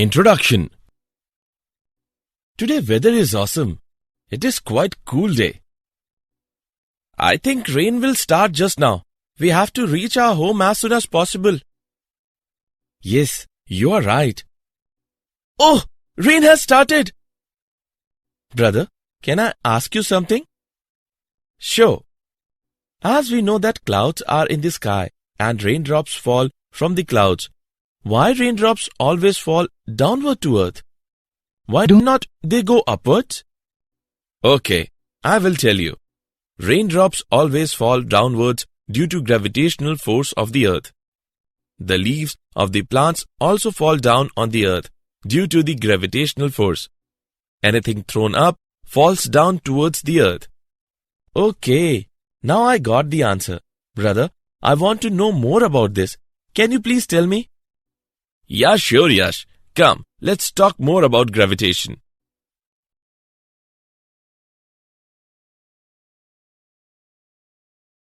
Introduction. Today weather is awesome. It is quite cool day. I think rain will start just now. We have to reach our home as soon as possible. Yes, you are right. Oh, rain has started. Brother, can I ask you something? Sure. As we know that clouds are in the sky and raindrops fall from the clouds, why raindrops always fall downward to earth? Why do not they go upwards? Okay, I will tell you. Raindrops always fall downwards due to gravitational force of the earth. The leaves of the plants also fall down on the earth due to the gravitational force. Anything thrown up falls down towards the earth. Okay, now I got the answer. Brother, I want to know more about this. Can you please tell me? Yeah, sure, Yash. Come, let's talk more about gravitation.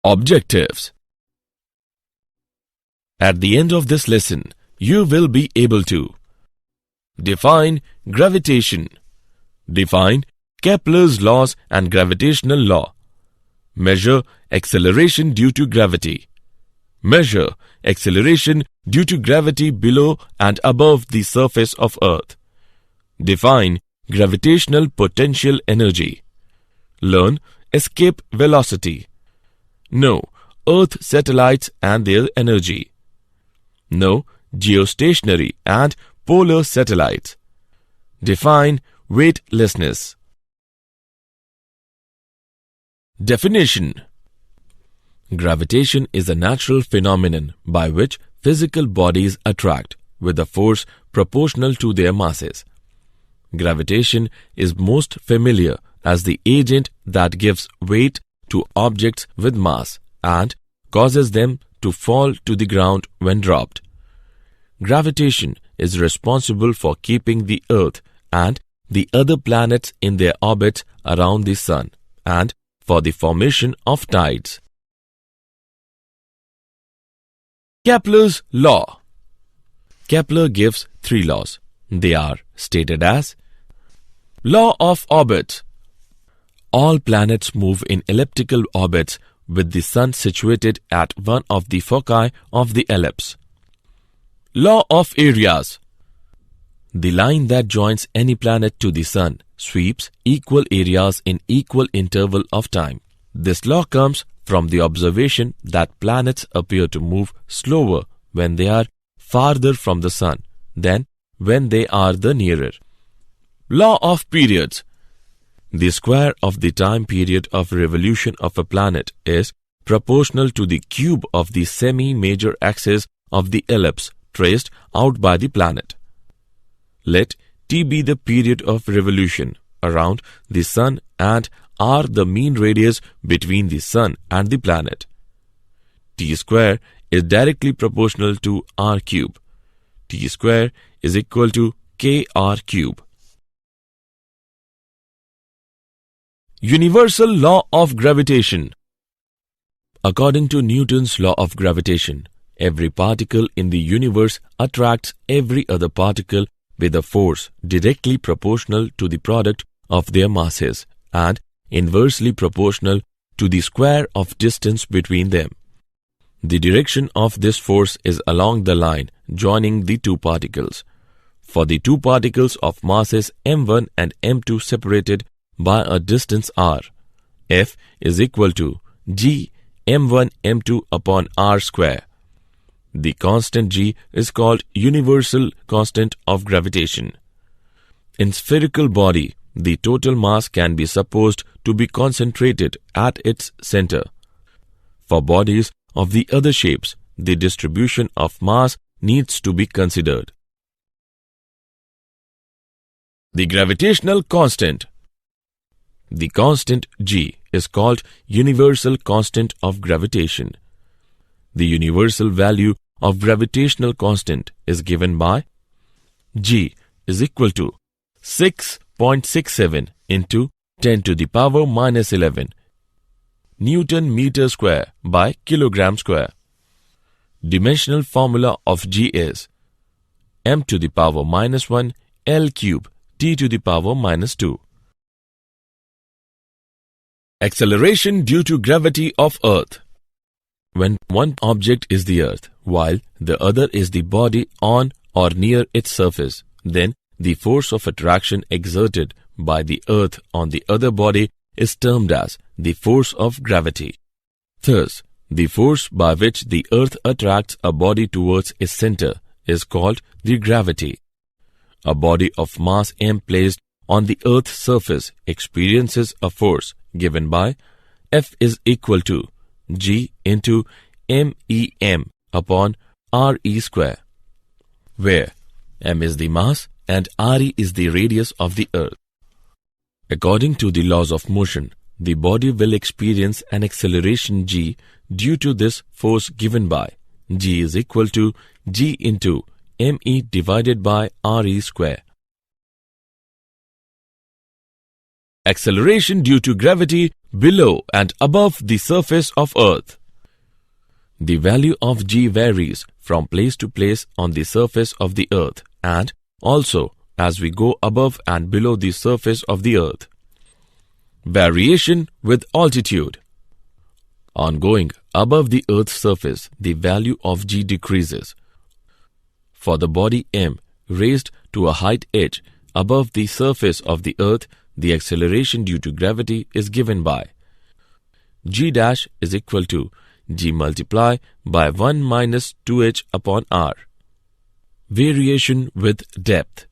Objectives. At the end of this lesson, you will be able to define gravitation, define Kepler's laws and gravitational law, measure acceleration due to gravity, measure acceleration due to gravity below and above the surface of Earth, define gravitational potential energy, learn escape velocity, know Earth satellites and their energy, know geostationary and polar satellites, define weightlessness. Definition. Gravitation is a natural phenomenon by which physical bodies attract with a force proportional to their masses. Gravitation is most familiar as the agent that gives weight to objects with mass and causes them to fall to the ground when dropped. Gravitation is responsible for keeping the Earth and the other planets in their orbits around the Sun and for the formation of tides. Kepler's law. Kepler gives 3 laws. They are stated as: Law of orbits. All planets move in elliptical orbits with the Sun situated at one of the foci of the ellipse. Law of areas. The line that joins any planet to the Sun sweeps equal areas in equal interval of time. This law comes from the observation that planets appear to move slower when they are farther from the Sun than when they are the nearer. Law of periods. The square of the time period of revolution of a planet is proportional to the cube of the semi-major axis of the ellipse traced out by the planet. Let t be the period of revolution around the Sun and r the mean radius between the Sun and the planet. T square is directly proportional to r cube. T square is equal to kr cube. Universal law of gravitation. According to Newton's law of gravitation, every particle in the universe attracts every other particle with a force directly proportional to the product of their masses and inversely proportional to the square of distance between them. The direction of this force is along the line joining the two particles. For the two particles of masses m1 and m2 separated by a distance r, F is equal to g m1 m2 upon r square. The constant g is called universal constant of gravitation. In spherical body, the total mass can be supposed to be concentrated at its center. For bodies of the other shapes, the distribution of mass needs to be considered. The gravitational constant. The constant g is called universal constant of gravitation. The universal value of gravitational constant is given by g is equal to 6.67 into 10 to the power minus 11 Newton meter square by kilogram square. Dimensional formula of g is m to the power minus 1 L cube t to the power minus 2. Acceleration due to gravity of Earth. When one object is the Earth, while the other is the body on or near its surface, then the force of attraction exerted by the Earth on the other body is termed as the force of gravity. Thus, the force by which the Earth attracts a body towards its center is called the gravity. A body of mass m placed on the Earth's surface experiences a force given by F is equal to G into MEM upon RE square, where m is the mass and RE is the radius of the Earth. According to the laws of motion, the body will experience an acceleration g due to this force given by g is equal to G into me divided by RE square. Acceleration due to gravity below and above the surface of Earth. The value of g varies from place to place on the surface of the Earth and also as we go above and below the surface of the Earth. Variation with altitude. On going above the Earth's surface, the value of g decreases. For the body m raised to a height h above the surface of the Earth, the acceleration due to gravity is given by g dash is equal to g multiply by 1 minus 2h upon r. Variation with depth.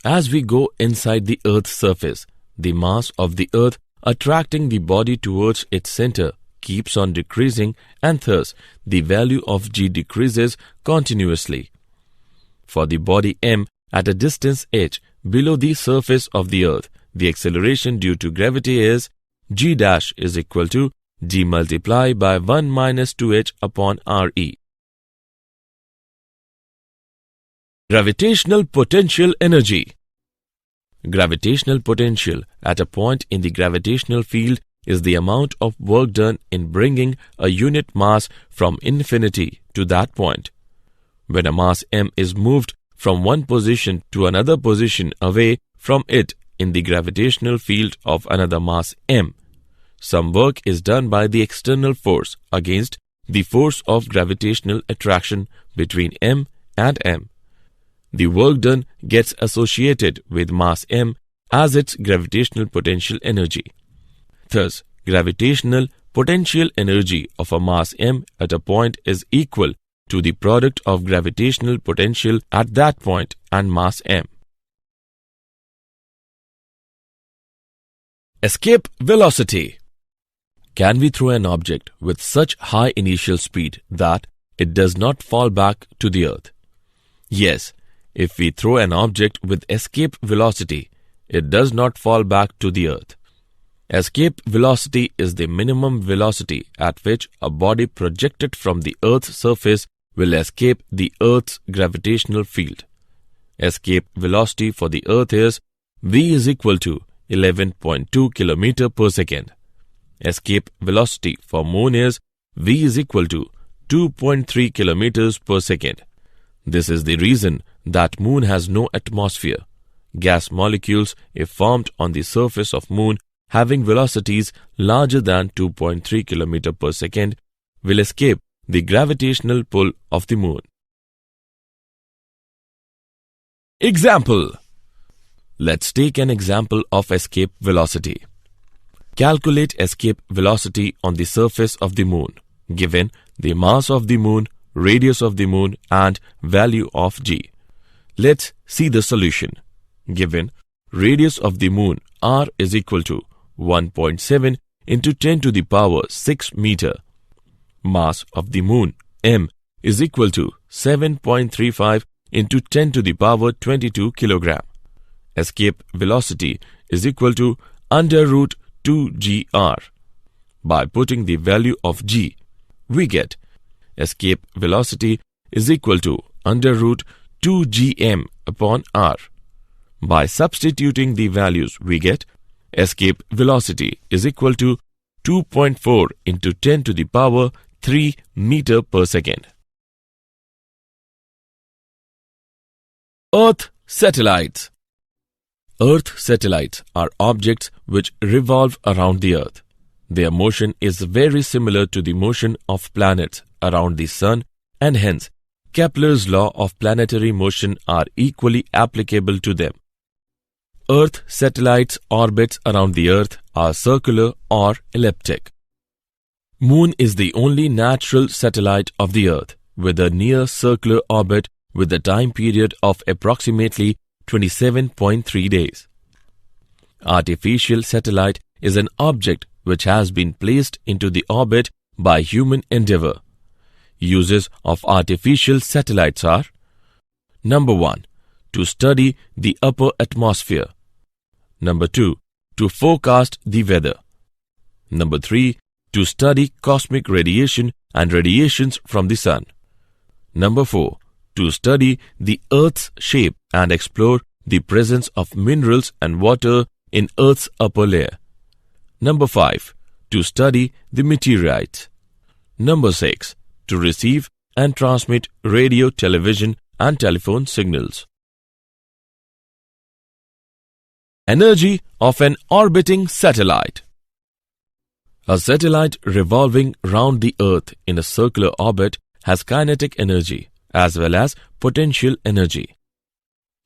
As we go inside the Earth's surface, the mass of the Earth attracting the body towards its center keeps on decreasing and thus the value of g decreases continuously. For the body m at a distance h below the surface of the Earth, the acceleration due to gravity is g dash is equal to g multiply by 1 minus 2h upon re. Gravitational potential energy. Gravitational potential at a point in the gravitational field is the amount of work done in bringing a unit mass from infinity to that point. When a mass m is moved from one position to another position away from it in the gravitational field of another mass m, some work is done by the external force against the force of gravitational attraction between m and m. The work done gets associated with mass m as its gravitational potential energy. Thus, gravitational potential energy of a mass m at a point is equal to the product of gravitational potential at that point and mass m. Escape velocity. Can we throw an object with such high initial speed that it does not fall back to the Earth? Yes, if we throw an object with escape velocity, it does not fall back to the Earth. Escape velocity is the minimum velocity at which a body projected from the Earth's surface will escape the Earth's gravitational field. Escape velocity for the Earth is v is equal to 11.2 km per second. Escape velocity for Moon is v is equal to 2.3 km per second. This is the reason that Moon has no atmosphere. Gas molecules, if formed on the surface of Moon having velocities larger than 2.3 km per second, will escape the gravitational pull of the Moon. Example. Let's take an example of escape velocity. Calculate escape velocity on the surface of the Moon, given the mass of the Moon, radius of the Moon and value of g. Let's see the solution. Given radius of the Moon r is equal to 1.7 into 10 to the power 6 meter. Mass of the Moon m is equal to 7.35 into 10 to the power 22 kilogram. Escape velocity is equal to under root 2gr. By putting the value of g, we get escape velocity is equal to under root 2gm upon r. By substituting the values, we get escape velocity is equal to 2.4 into 10 to the power 3 meter per second. Earth satellites. Earth satellites are objects which revolve around the Earth. Their motion is very similar to the motion of planets around the Sun, and hence Kepler's law of planetary motion are equally applicable to them. Earth satellites' orbits around the Earth are circular or elliptic. Moon is the only natural satellite of the Earth with a near circular orbit with a time period of approximately 27.3 days. Artificial satellite is an object which has been placed into the orbit by human endeavor. Uses of artificial satellites are: Number 1. To study the upper atmosphere. Number 2. To forecast the weather. Number 3. To study cosmic radiation and radiations from the Sun. Number 4. To study the Earth's shape and explore the presence of minerals and water in Earth's upper layer. Number 5. To study the meteorites. Number 6. To receive and transmit radio, television, and telephone signals. Energy of an orbiting satellite. A satellite revolving round the Earth in a circular orbit has kinetic energy as well as potential energy.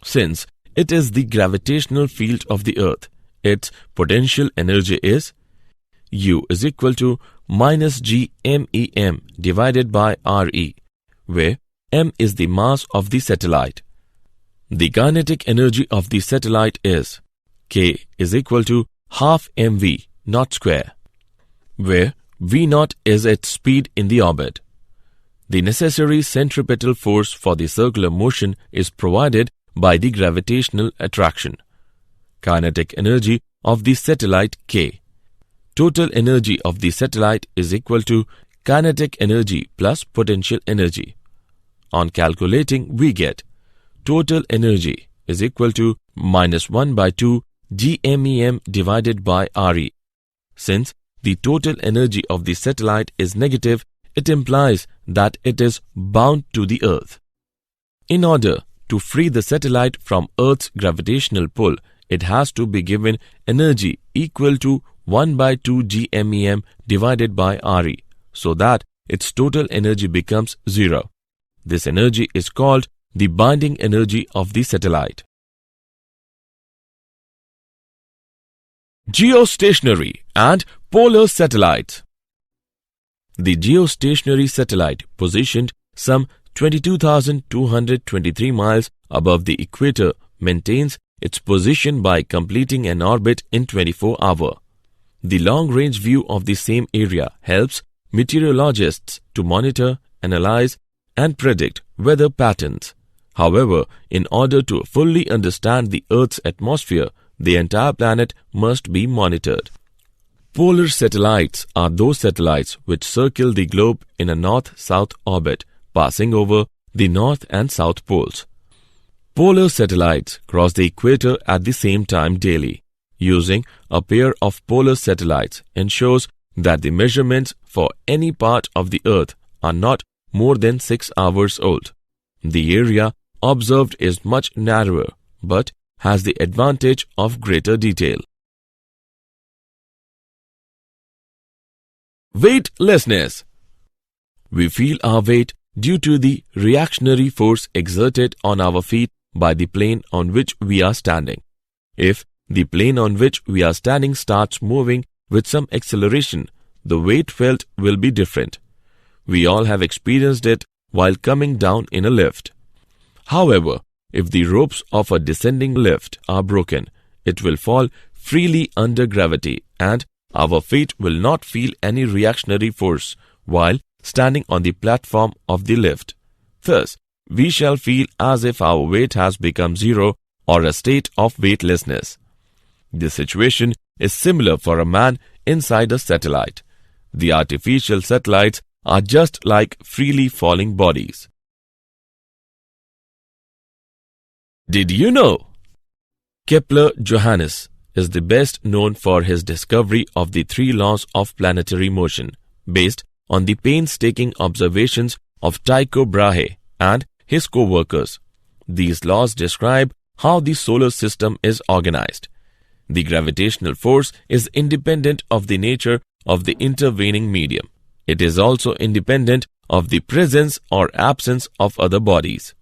Since it is the gravitational field of the Earth, its potential energy is U is equal to minus g_m_e_m divided by Re, where m is the mass of the satellite. The kinetic energy of the satellite is K is equal to half mv naught square, where v naught is its speed in the orbit. The necessary centripetal force for the circular motion is provided by the gravitational attraction. Kinetic energy of the satellite K. Total energy of the satellite is equal to kinetic energy plus potential energy. On calculating, we get total energy is equal to minus 1 by 2 g_m_e_m divided by Re. Since the total energy of the satellite is negative, it implies that it is bound to the Earth. In order to free the satellite from Earth's gravitational pull, it has to be given energy equal to 1 by 2 g_m_e_m divided by Re, so that its total energy becomes 0. This energy is called the binding energy of the satellite. Geostationary and polar satellites. The geostationary satellite, positioned some 22,223 miles above the equator, maintains its position by completing an orbit in 24 hours. The long-range view of the same area helps meteorologists to monitor, analyze, and predict weather patterns. However, in order to fully understand the Earth's atmosphere, the entire planet must be monitored. Polar satellites are those satellites which circle the globe in a north-south orbit, passing over the north and south poles. Polar satellites cross the equator at the same time daily. Using a pair of polar satellites ensures that the measurements for any part of the Earth are not more than 6 hours old. The area observed is much narrower, but has the advantage of greater detail. Weightlessness. We feel our weight due to the reactionary force exerted on our feet by the plane on which we are standing. If the plane on which we are standing starts moving with some acceleration, the weight felt will be different. We all have experienced it while coming down in a lift. However, if the ropes of a descending lift are broken, it will fall freely under gravity and our feet will not feel any reactionary force while standing on the platform of the lift. Thus, we shall feel as if our weight has become zero or a state of weightlessness. This situation is similar for a man inside a satellite. The artificial satellites are just like freely falling bodies. Did you know? Kepler Johannes is the best known for his discovery of the 3 laws of planetary motion, based on the painstaking observations of Tycho Brahe and his co-workers. These laws describe how the solar system is organized. The gravitational force is independent of the nature of the intervening medium. It is also independent of the presence or absence of other bodies.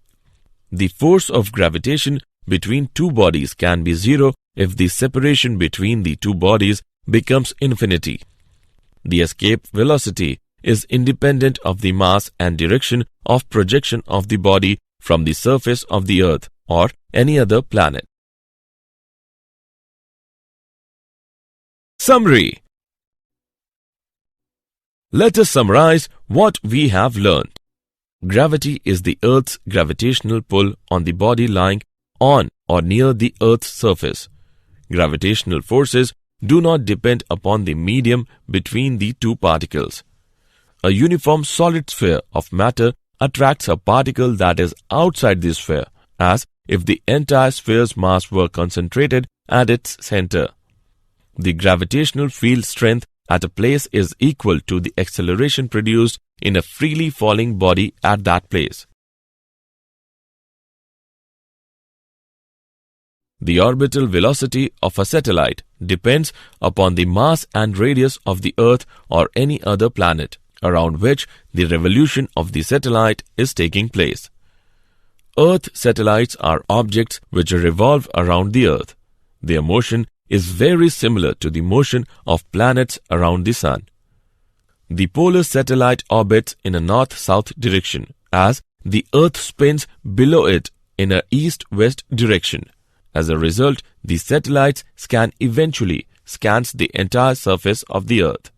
The force of gravitation between two bodies can be zero if the separation between the two bodies becomes infinity. The escape velocity is independent of the mass and direction of projection of the body from the surface of the Earth or any other planet. Summary. Let us summarize what we have learned. Gravity is the Earth's gravitational pull on the body lying on or near the Earth's surface. Gravitational forces do not depend upon the medium between the two particles. A uniform solid sphere of matter attracts a particle that is outside the sphere, as if the entire sphere's mass were concentrated at its center. The gravitational field strength at a place is equal to the acceleration produced in a freely falling body at that place. The orbital velocity of a satellite depends upon the mass and radius of the Earth or any other planet around which the revolution of the satellite is taking place. Earth satellites are objects which revolve around the Earth. Their motion is very similar to the motion of planets around the Sun. The polar satellite orbits in a north-south direction, as the Earth spins below it in a east-west direction. As a result, the satellite's scan eventually scans the entire surface of the Earth.